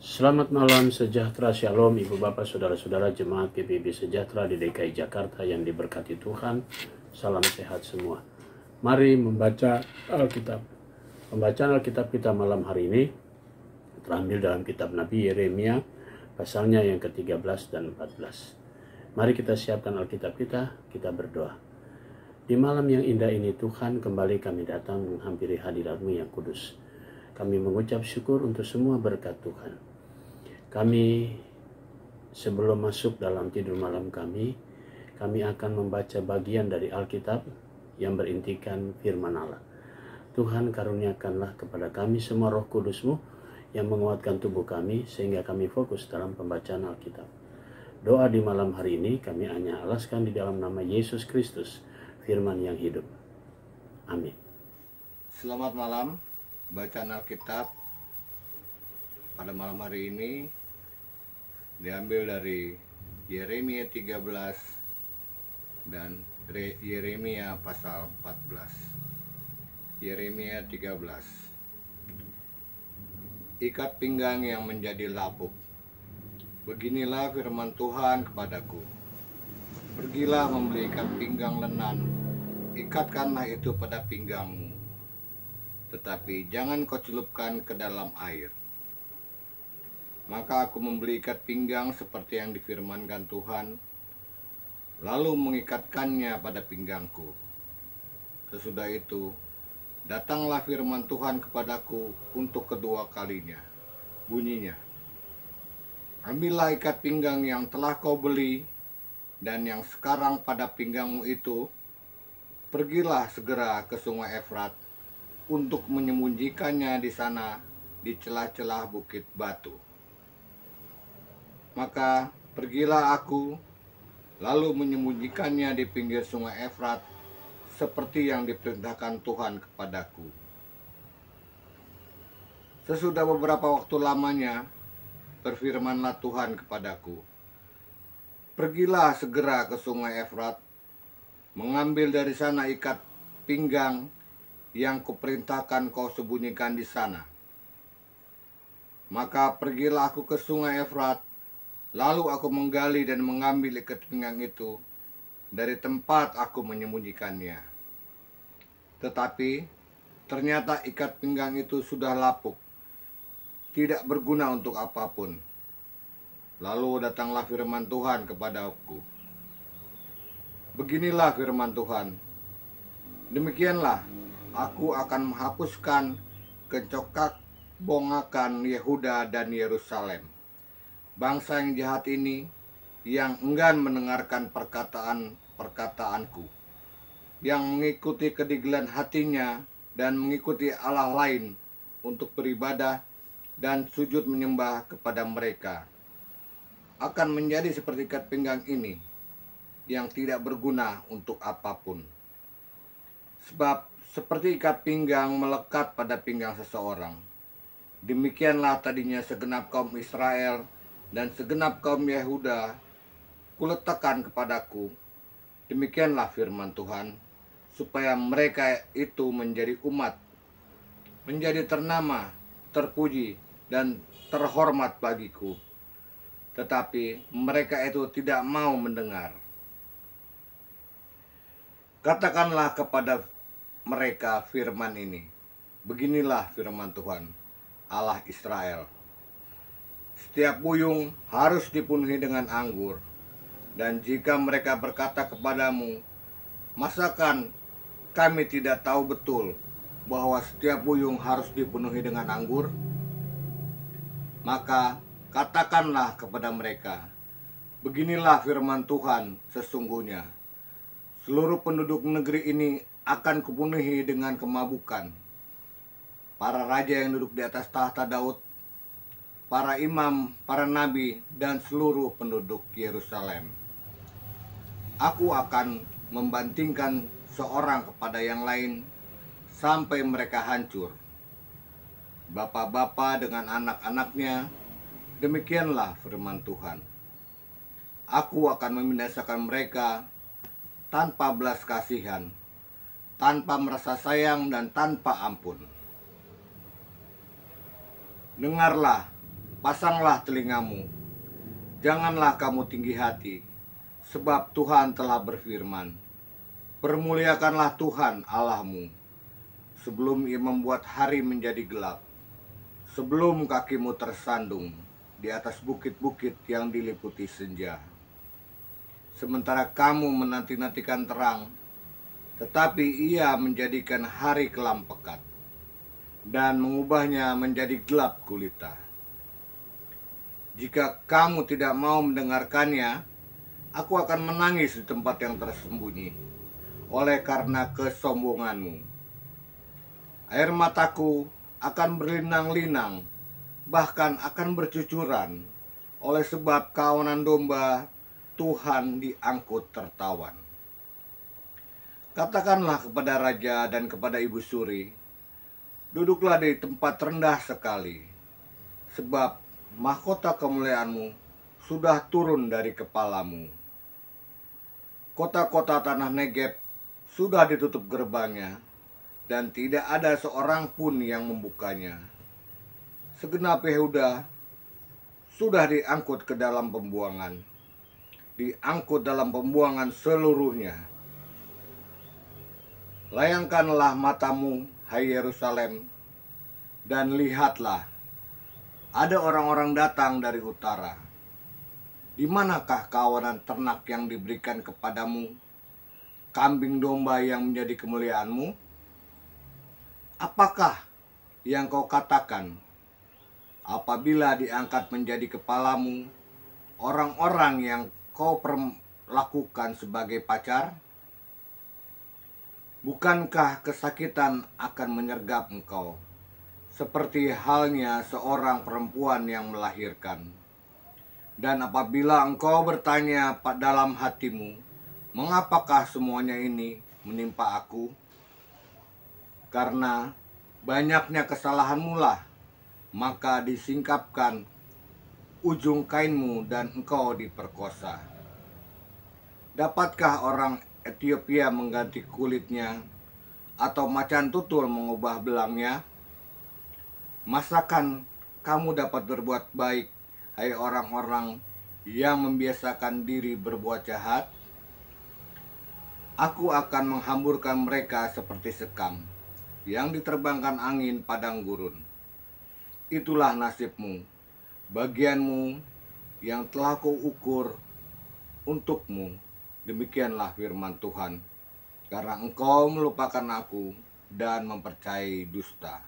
Selamat malam, sejahtera, shalom, ibu bapak, saudara-saudara jemaat GBB Sejahtera di DKI Jakarta yang diberkati Tuhan. Salam sehat semua. Mari membaca Alkitab. Pembacaan Alkitab kita malam hari ini terambil dalam kitab Nabi Yeremia, pasalnya yang ke-13 dan 14. Mari kita siapkan Alkitab kita berdoa. Di malam yang indah ini Tuhan, kembali kami datang menghampiri hadirat-Mu yang kudus. Kami mengucap syukur untuk semua berkat Tuhan. Kami sebelum masuk dalam tidur malam kami akan membaca bagian dari Alkitab yang berintikan firman Allah. Tuhan, karuniakanlah kepada kami semua roh kudus-Mu yang menguatkan tubuh kami sehingga kami fokus dalam pembacaan Alkitab. Doa di malam hari ini kami hanya alaskan di dalam nama Yesus Kristus, firman yang hidup. Amin. Selamat malam. Bacaan Alkitab pada malam hari ini diambil dari Yeremia 13 dan Yeremia pasal 14. Yeremia 13. Ikat pinggang yang menjadi lapuk. Beginilah firman Tuhan kepadaku. Pergilah membeli ikat pinggang lenan, ikatkanlah itu pada pinggangmu. Tetapi jangan kau celupkan ke dalam air. Maka aku membeli ikat pinggang seperti yang difirmankan Tuhan, lalu mengikatkannya pada pinggangku. Sesudah itu, datanglah firman Tuhan kepadaku untuk kedua kalinya. Bunyinya, ambillah ikat pinggang yang telah kau beli dan yang sekarang pada pinggangmu itu, pergilah segera ke sungai Efrat untuk menyembunyikannya di sana di celah-celah bukit batu. Maka pergilah aku, lalu menyembunyikannya di pinggir sungai Efrat, seperti yang diperintahkan Tuhan kepadaku. Sesudah beberapa waktu lamanya, berfirmanlah Tuhan kepadaku, pergilah segera ke sungai Efrat, mengambil dari sana ikat pinggang yang kuperintahkan kau sembunyikan di sana. Maka pergilah aku ke sungai Efrat, lalu aku menggali dan mengambil ikat pinggang itu dari tempat aku menyembunyikannya. Tetapi ternyata ikat pinggang itu sudah lapuk, tidak berguna untuk apapun. Lalu datanglah firman Tuhan kepadaku. Beginilah firman Tuhan, demikianlah aku akan menghapuskan kecokak bongakan Yehuda dan Yerusalem. Bangsa yang jahat ini, yang enggan mendengarkan perkataan-perkataanku, yang mengikuti kedigilan hatinya dan mengikuti Allah lain untuk beribadah dan sujud menyembah kepada mereka, akan menjadi seperti ikat pinggang ini, yang tidak berguna untuk apapun. Sebab seperti ikat pinggang melekat pada pinggang seseorang, demikianlah tadinya segenap kaum Israel dan segenap kaum Yehuda kuletakkan kepadaku. Demikianlah firman Tuhan, supaya mereka itu menjadi umat, menjadi ternama, terpuji, dan terhormat bagiku. Tetapi mereka itu tidak mau mendengar. Katakanlah kepada mereka firman ini. Beginilah firman Tuhan, Allah Israel. Setiap buyung harus dipenuhi dengan anggur. Dan jika mereka berkata kepadamu, masakan kami tidak tahu betul bahwa setiap buyung harus dipenuhi dengan anggur? Maka katakanlah kepada mereka, beginilah firman Tuhan sesungguhnya. Seluruh penduduk negeri ini akan kupenuhi dengan kemabukan. Para raja yang duduk di atas tahta Daud, para imam, para nabi, dan seluruh penduduk Yerusalem. Aku akan membantingkan seorang kepada yang lain sampai mereka hancur. Bapa-bapa dengan anak-anaknya, demikianlah firman Tuhan. Aku akan membinasakan mereka tanpa belas kasihan, tanpa merasa sayang dan tanpa ampun. Dengarlah pasanglah telingamu, janganlah kamu tinggi hati, sebab Tuhan telah berfirman, permuliakanlah Tuhan Allahmu, sebelum Ia membuat hari menjadi gelap, sebelum kakimu tersandung di atas bukit-bukit yang diliputi senja. Sementara kamu menanti-nantikan terang, tetapi Ia menjadikan hari kelam pekat dan mengubahnya menjadi gelap gulita. Jika kamu tidak mau mendengarkannya, aku akan menangis di tempat yang tersembunyi oleh karena kesombonganmu. Air mataku akan berlinang-linang, bahkan akan bercucuran, oleh sebab kawanan domba Tuhan diangkut tertawan. Katakanlah kepada raja dan kepada ibu suri, duduklah di tempat rendah sekali, sebab mahkota kemuliaanmu sudah turun dari kepalamu. Kota-kota tanah Negeb sudah ditutup gerbangnya, dan tidak ada seorang pun yang membukanya. Segenap Yehuda sudah diangkut ke dalam pembuangan, diangkut dalam pembuangan seluruhnya. Layangkanlah matamu, hai Yerusalem, dan lihatlah, ada orang-orang datang dari utara. Di manakah kawanan ternak yang diberikan kepadamu, kambing domba yang menjadi kemuliaanmu? Apakah yang kau katakan apabila diangkat menjadi kepalamu orang-orang yang kau perlakukan sebagai pacar? Bukankah kesakitan akan menyergap engkau, seperti halnya seorang perempuan yang melahirkan? Dan apabila engkau bertanya dalam hatimu, mengapakah semuanya ini menimpa aku? Karena banyaknya kesalahanmu lah, maka disingkapkan ujung kainmu dan engkau diperkosa. Dapatkah orang Ethiopia mengganti kulitnya, atau macan tutul mengubah belangnya? Masakan kamu dapat berbuat baik, hai orang-orang yang membiasakan diri berbuat jahat? Aku akan menghamburkan mereka seperti sekam yang diterbangkan angin padang gurun. Itulah nasibmu, bagianmu yang telah kuukur untukmu. Demikianlah firman Tuhan, karena engkau melupakan aku dan mempercayai dusta.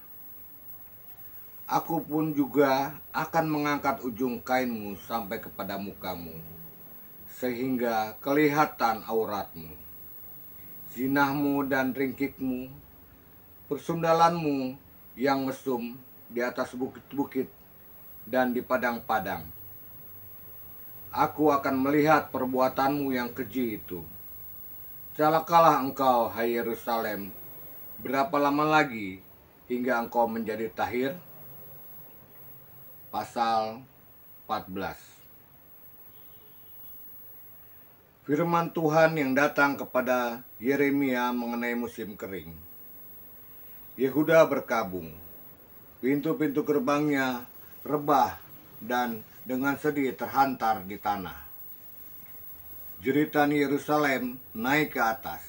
Aku pun juga akan mengangkat ujung kainmu sampai kepada mukamu, sehingga kelihatan auratmu, zinahmu dan ringkikmu, persundalanmu yang mesum di atas bukit-bukit dan di padang-padang. Aku akan melihat perbuatanmu yang keji itu. Celakalah engkau, hai Yerusalem, berapa lama lagi hingga engkau menjadi tahir? Pasal 14. Firman Tuhan yang datang kepada Yeremia mengenai musim kering. Yehuda berkabung, pintu-pintu gerbangnya rebah dan dengan sedih terhantar di tanah. Jeritan Yerusalem naik ke atas.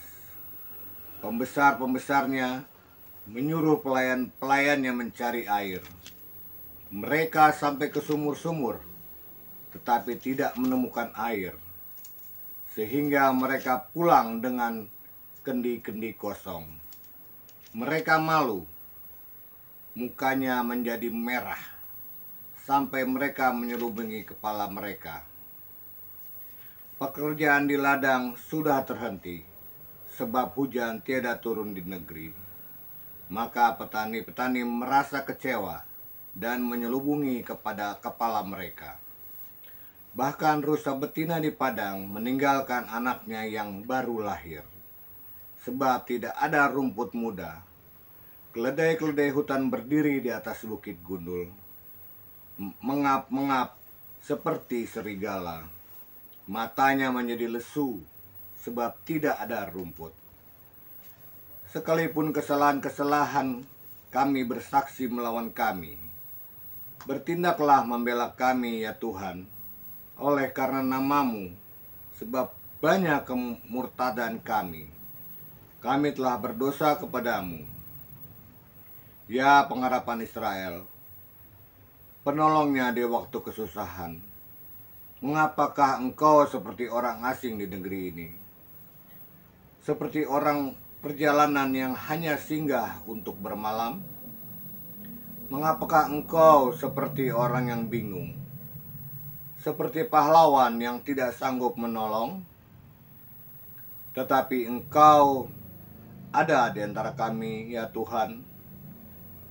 Pembesar-pembesarnya menyuruh pelayan-pelayannya mencari air. Mereka sampai ke sumur-sumur, tetapi tidak menemukan air, sehingga mereka pulang dengan kendi-kendi kosong. Mereka malu, mukanya menjadi merah, sampai mereka menyelubungi kepala mereka. Pekerjaan di ladang sudah terhenti, sebab hujan tiada turun di negeri. Maka petani-petani merasa kecewa dan menyelubungi kepada kepala mereka. Bahkan rusa betina di padang meninggalkan anaknya yang baru lahir, sebab tidak ada rumput muda. Keledai-keledai hutan berdiri di atas bukit gundul, mengap-mengap seperti serigala. Matanya menjadi lesu, sebab tidak ada rumput. Sekalipun kesalahan-kesalahan kami bersaksi melawan kami, Bertindaklah membela kami ya Tuhan, oleh karena nama-Mu, sebab banyak kemurtadan kami. Kami telah berdosa kepadamu. Ya pengharapan Israel, penolongnya di waktu kesusahan. Mengapakah engkau seperti orang asing di negeri ini? Seperti orang perjalanan yang hanya singgah untuk bermalam? Mengapakah engkau seperti orang yang bingung? Seperti pahlawan yang tidak sanggup menolong? Tetapi engkau ada di antara kami ya Tuhan,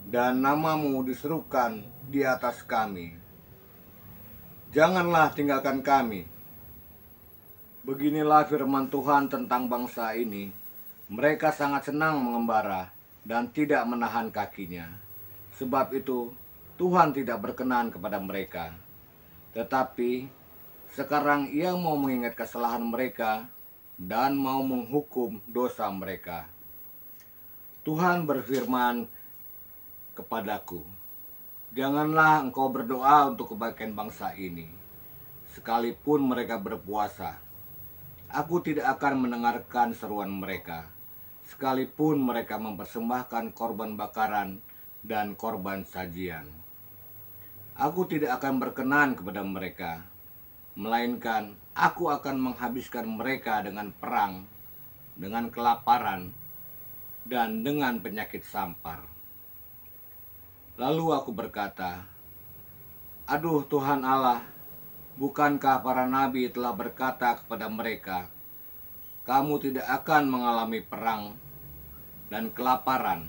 dan nama-Mu diserukan di atas kami. Janganlah tinggalkan kami. Beginilah firman Tuhan tentang bangsa ini. Mereka sangat senang mengembara dan tidak menahan kakinya. Sebab itu Tuhan tidak berkenan kepada mereka. Tetapi sekarang Ia mau mengingat kesalahan mereka dan mau menghukum dosa mereka. Tuhan berfirman kepadaku, janganlah engkau berdoa untuk kebaikan bangsa ini, sekalipun mereka berpuasa. Aku tidak akan mendengarkan seruan mereka, sekalipun mereka mempersembahkan korban bakaran dan korban sajian. Aku tidak akan berkenan kepada mereka, melainkan aku akan menghabiskan mereka dengan perang, dengan kelaparan, dan dengan penyakit sampar. Lalu aku berkata, aduh Tuhan Allah, bukankah para nabi telah berkata kepada mereka, kamu tidak akan mengalami perang dan kelaparan,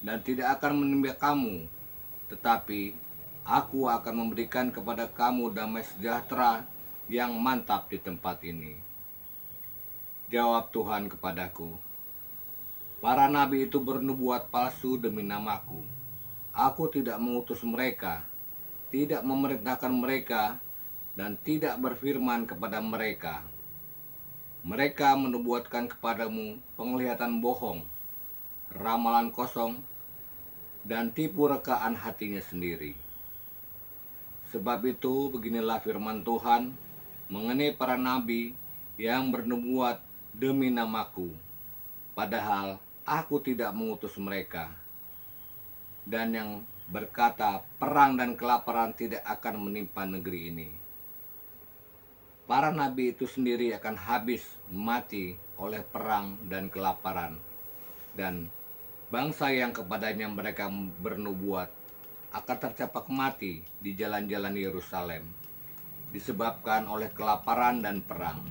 dan tidak akan menimpa kamu, tetapi aku akan memberikan kepada kamu damai sejahtera yang mantap di tempat ini. Jawab Tuhan kepadaku, para nabi itu bernubuat palsu demi namaku. Aku tidak mengutus mereka, tidak memerintahkan mereka, dan tidak berfirman kepada mereka. Mereka menubuatkan kepadamu penglihatan bohong, ramalan kosong, dan tipu rekaan hatinya sendiri. Sebab itu beginilah firman Tuhan mengenai para nabi yang bernubuat demi namaku, padahal aku tidak mengutus mereka, dan yang berkata perang dan kelaparan tidak akan menimpa negeri ini. Para nabi itu sendiri akan habis mati oleh perang dan kelaparan, dan bangsa yang kepadanya mereka bernubuat akan tercapak mati di jalan-jalan Yerusalem, disebabkan oleh kelaparan dan perang,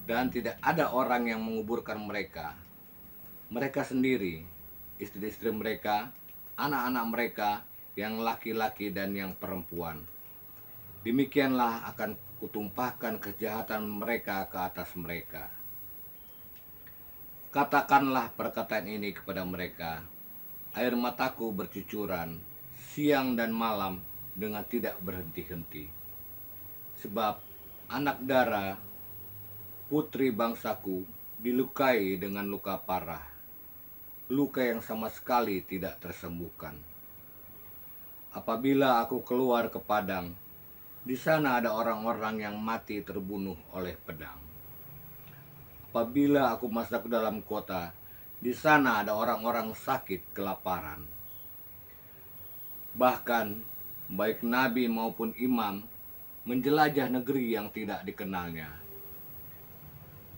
dan tidak ada orang yang menguburkan mereka. Mereka sendiri, istri-istri mereka, anak-anak mereka yang laki-laki dan yang perempuan. Demikianlah akan kutumpahkan kejahatan mereka ke atas mereka. Katakanlah perkataan ini kepada mereka, air mataku bercucuran siang dan malam dengan tidak berhenti-henti. Sebab anak dara putri bangsaku dilukai dengan luka parah, luka yang sama sekali tidak tersembuhkan. Apabila aku keluar ke padang, di sana ada orang-orang yang mati terbunuh oleh pedang. Apabila aku masuk ke dalam kota, di sana ada orang-orang sakit kelaparan. Bahkan baik nabi maupun imam menjelajah negeri yang tidak dikenalnya.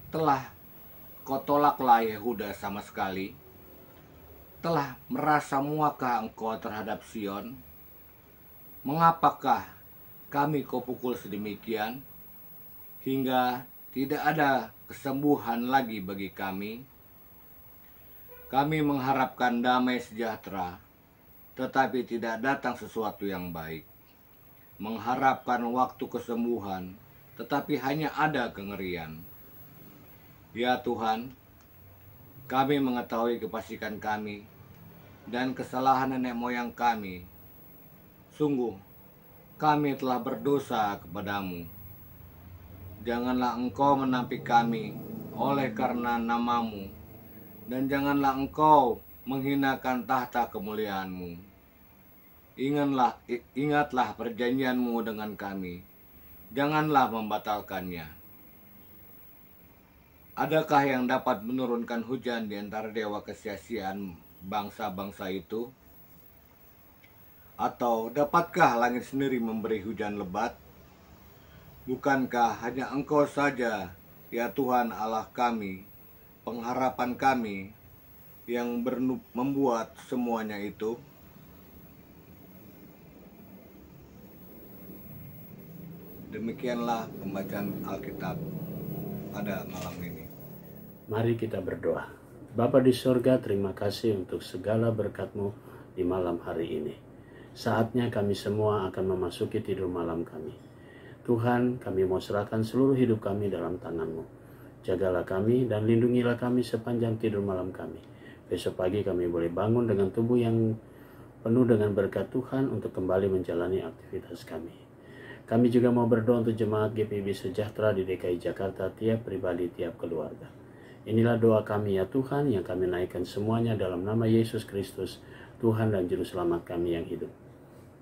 Telah kau tolaklah Yehuda sama sekali? Telah merasa muakah engkau terhadap Sion? Mengapakah kami kau pukul sedemikian, hingga tidak ada kesembuhan lagi bagi kami? Kami mengharapkan damai sejahtera, tetapi tidak datang sesuatu yang baik. Mengharapkan waktu kesembuhan, tetapi hanya ada kengerian. Ya Tuhan, kami mengetahui kefasikan kami dan kesalahan nenek moyang kami. Sungguh, kami telah berdosa kepadamu. Janganlah engkau menampik kami oleh karena namamu, dan janganlah engkau menghinakan tahta kemuliaanmu. Ingatlah perjanjianmu dengan kami, janganlah membatalkannya. Adakah yang dapat menurunkan hujan di antara dewa kesia-siaan bangsa-bangsa itu? Atau dapatkah langit sendiri memberi hujan lebat? Bukankah hanya Engkau saja, ya Tuhan Allah kami, pengharapan kami, yang membuat semuanya itu? Demikianlah pembacaan Alkitab pada malam ini. Mari kita berdoa. Bapa di sorga, terima kasih untuk segala berkat-Mu di malam hari ini. Saatnya kami semua akan memasuki tidur malam kami. Tuhan, kami mau serahkan seluruh hidup kami dalam tangan-Mu. Jagalah kami dan lindungilah kami sepanjang tidur malam kami. Besok pagi kami boleh bangun dengan tubuh yang penuh dengan berkat Tuhan untuk kembali menjalani aktivitas kami. Kami juga mau berdoa untuk jemaat GPIB Sejahtera di DKI Jakarta, tiap pribadi, tiap keluarga. Inilah doa kami ya Tuhan, yang kami naikkan semuanya dalam nama Yesus Kristus, Tuhan dan Juru Selamat kami yang hidup.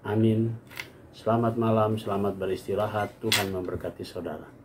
Amin. Selamat malam, selamat beristirahat. Tuhan memberkati saudara.